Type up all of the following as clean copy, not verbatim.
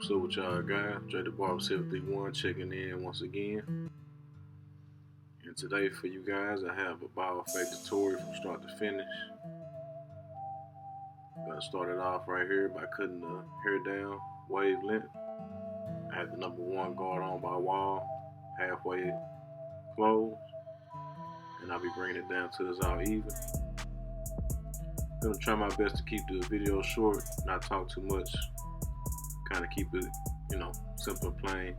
What's up with y'all guys? Dre the Barber 731 checking in once again. And today for you guys, I have a bald fade tutorial from start to finish. I'm gonna start it off right here by cutting the hair down wave length. I have the number 1 guard on by wall, halfway closed, and I'll be bringing it down till it's all even. I'm gonna try my best to keep the video short, not talk too much. Kind of keep it, simple and plain.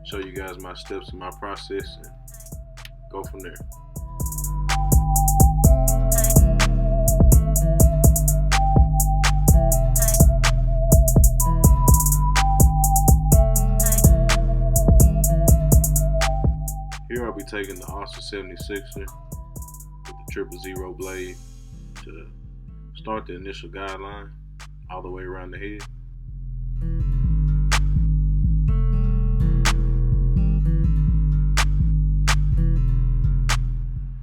Show you guys my steps and my process and go from there. Here I'll be taking the Austin 76er with the 000 blade to start the initial guideline all the way around the head.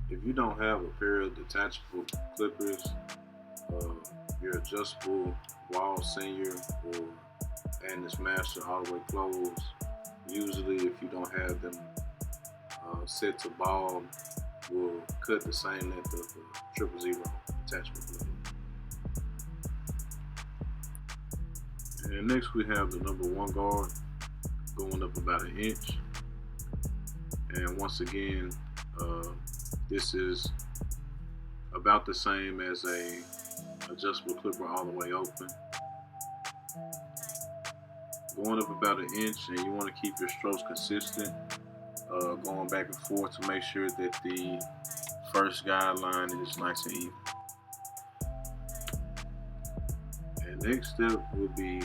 If you don't have a pair of detachable clippers, your adjustable wall senior or Andis Master all the way closed, usually if you don't have them set to ball, will cut the same length of the 000 attachment blade. And next we have the number 1 guard going up about 1 inch. And once again, this is about the same as a adjustable clipper all the way open. Going up about 1 inch, and you want to keep your strokes consistent, going back and forth to make sure that the first guideline is nice and even. And next step will be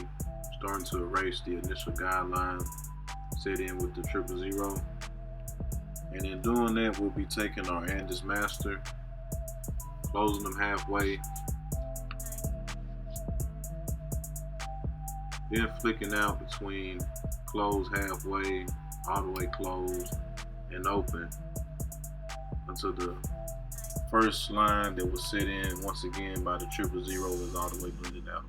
starting to erase the initial guideline set in with the 000. And in doing that, we'll be taking our Andis Master, closing them halfway, then flicking out between closed halfway, all the way closed, and open until the first line that was set in once again by the 000 is all the way blended out.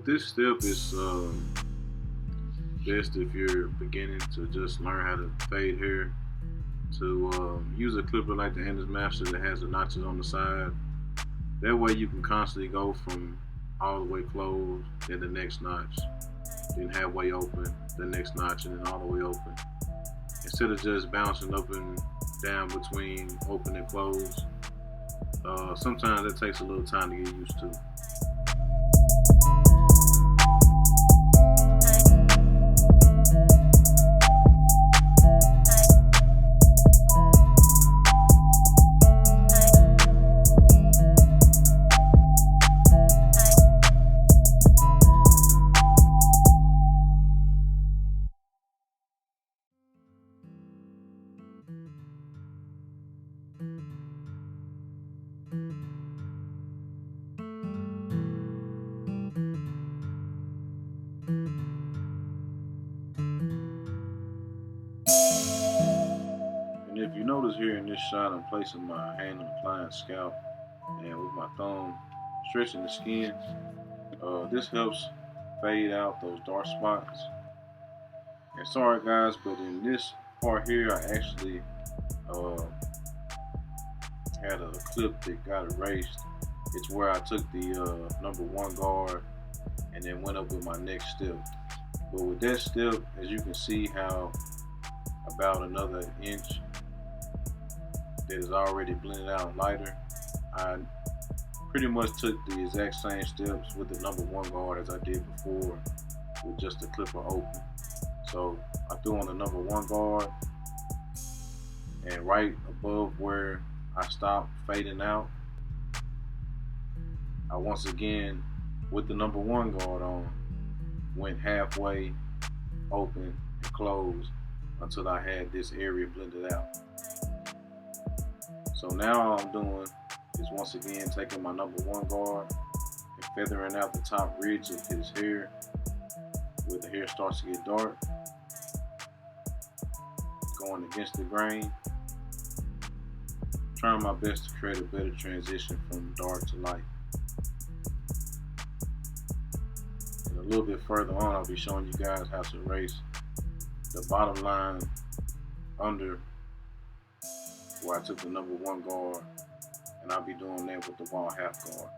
This step is best if you're beginning to just learn how to fade hair, to use a clipper like the Andis Master that has the notches on the side. That way you can constantly go from all the way closed, then the next notch, then halfway open, the next notch, and then all the way open. Instead of just bouncing up and down between open and closed. Sometimes it takes a little time to get used to. If you notice here in this shot, I'm placing my hand on the client's scalp and with my thumb stretching the skin. This helps fade out those dark spots. And sorry guys, but in this part here, I actually had a clip that got erased. It's where I took the number 1 guard and then went up with my next step. But with that step, as you can see how about another inch that is already blended out lighter, I pretty much took the exact same steps with the number 1 guard as I did before with just the clipper open. So I threw on the number 1 guard, and right above where I stopped fading out, I once again, with the number 1 guard on, went halfway open and closed until I had this area blended out. So now all I'm doing is once again taking my number 1 guard and feathering out the top ridge of his hair where the hair starts to get dark, going against the grain, trying my best to create a better transition from dark to light. And a little bit further on, I'll be showing you guys how to erase the bottom line under where I took the number 1 guard, and I'll be doing that with the wall half guard.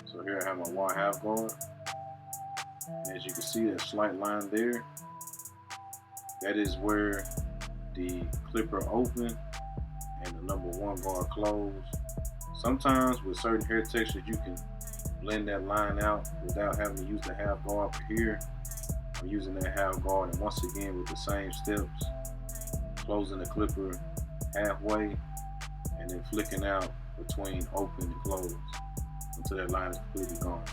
So here I have my wall half guard, and as you can see, that slight line there, that is where the clipper open and the number 1 guard close. Sometimes with certain hair textures you can blend that line out without having to use the half guard, but here I'm using that half guard, and once again with the same steps, closing the clipper halfway and then flicking out between open and close until that line is completely gone.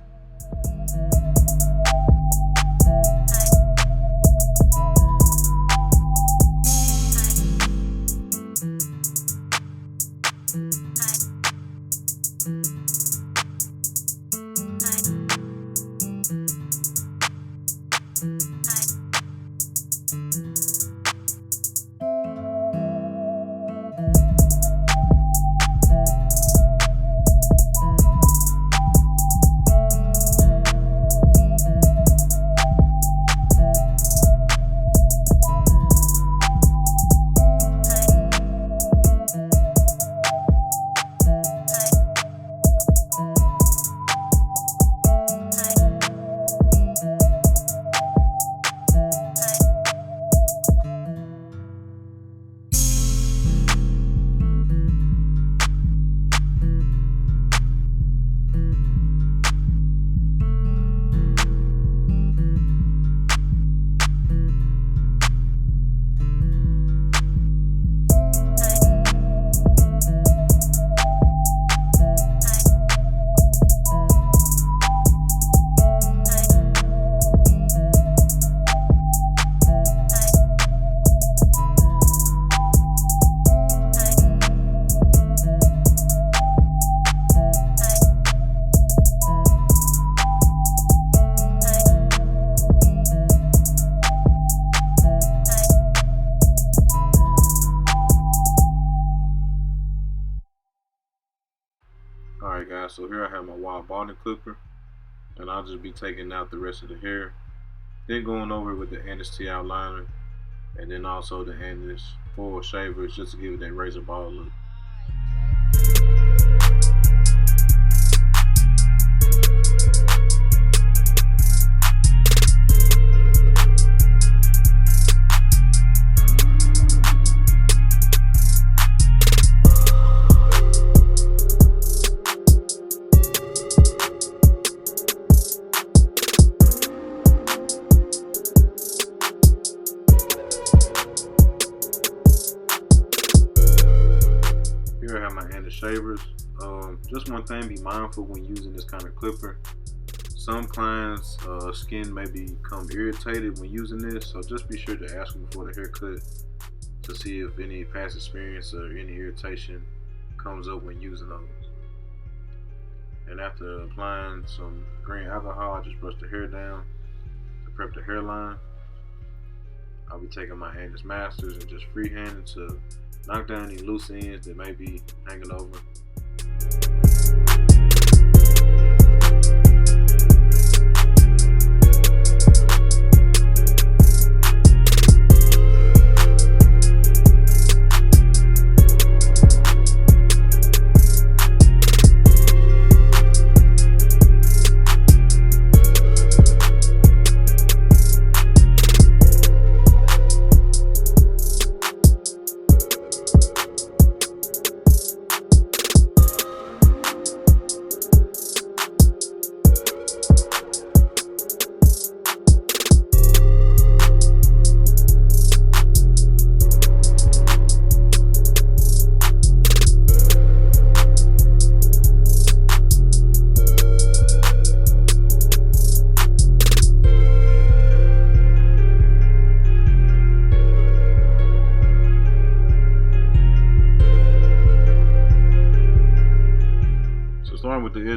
Alright guys, so here I have my wild balding clipper, and I'll just be taking out the rest of the hair, then going over with the Andis T outliner, and then also the Andis foil shavers just to give it that razor ball look. Here I have my Andis shavers. Just one thing, be mindful when using this kind of clipper. Some clients' skin may become irritated when using this, so just be sure to ask them before the haircut to see if any past experience or any irritation comes up when using those. And after applying some green alcohol, I just brush the hair down to prep the hairline. I'll be taking my Andis Masters and just freehanding to knock down any loose ends that may be hanging over.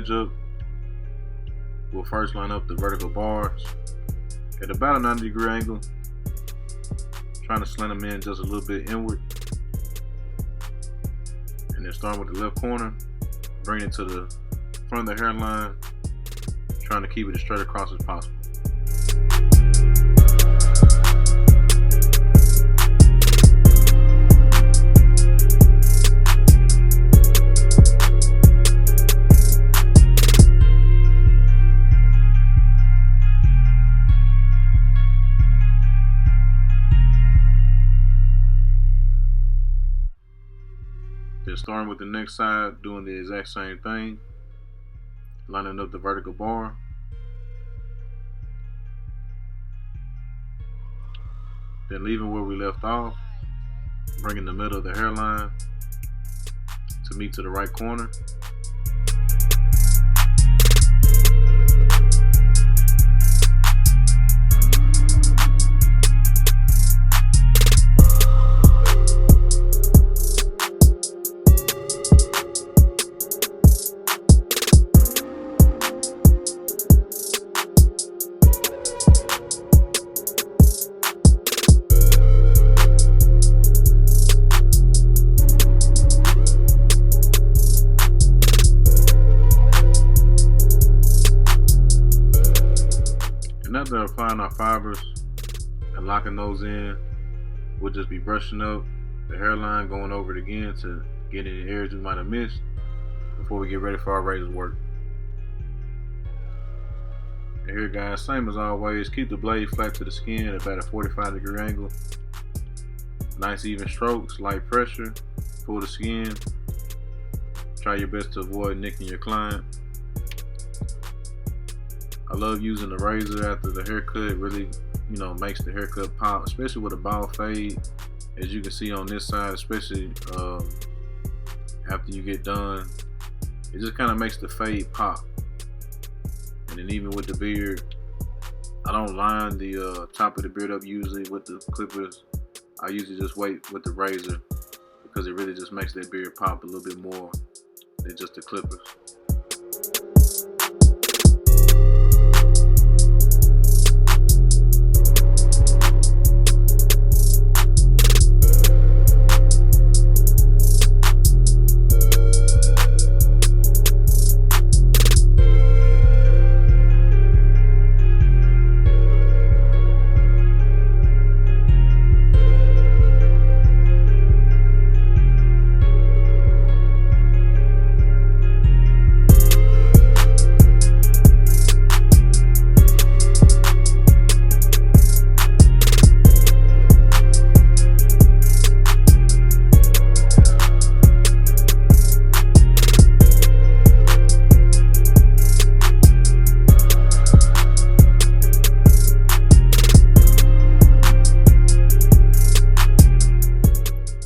edge up, we'll first line up the vertical bars at about a 90-degree angle, trying to slant them in just a little bit inward. And then starting with the left corner, bring it to the front of the hairline, trying to keep it as straight across as possible. Then starting with the next side, doing the exact same thing, lining up the vertical bar. Then leaving where we left off, bringing the middle of the hairline to meet to the right corner. And after applying our fibers and locking those in, we'll just be brushing up the hairline, going over it again to get any areas we might have missed before we get ready for our razor work. And here guys, same as always, keep the blade flat to the skin at about a 45-degree angle. Nice even strokes, light pressure, pull the skin. Try your best to avoid nicking your client. I love using the razor after the haircut. It really, makes the haircut pop, especially with a bald fade. As you can see on this side, especially after you get done, it just kind of makes the fade pop. And then even with the beard, I don't line the top of the beard up usually with the clippers. I usually just wait with the razor because it really just makes that beard pop a little bit more than just the clippers.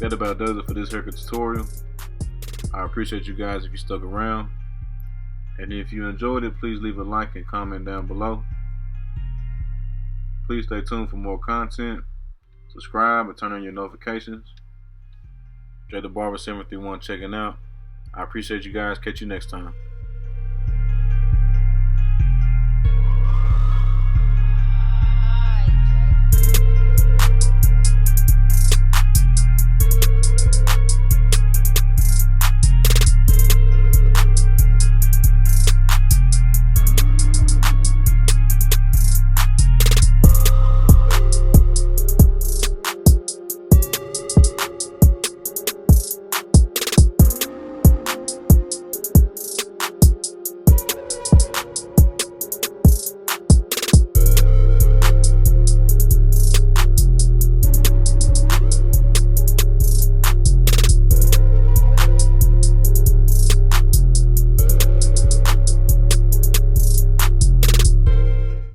That about does it for this haircut tutorial. I appreciate you guys if you stuck around. And if you enjoyed it, please leave a like and comment down below. Please stay tuned for more content. Subscribe and turn on your notifications. Jay the Barber 731 checking out. I appreciate you guys. Catch you next time.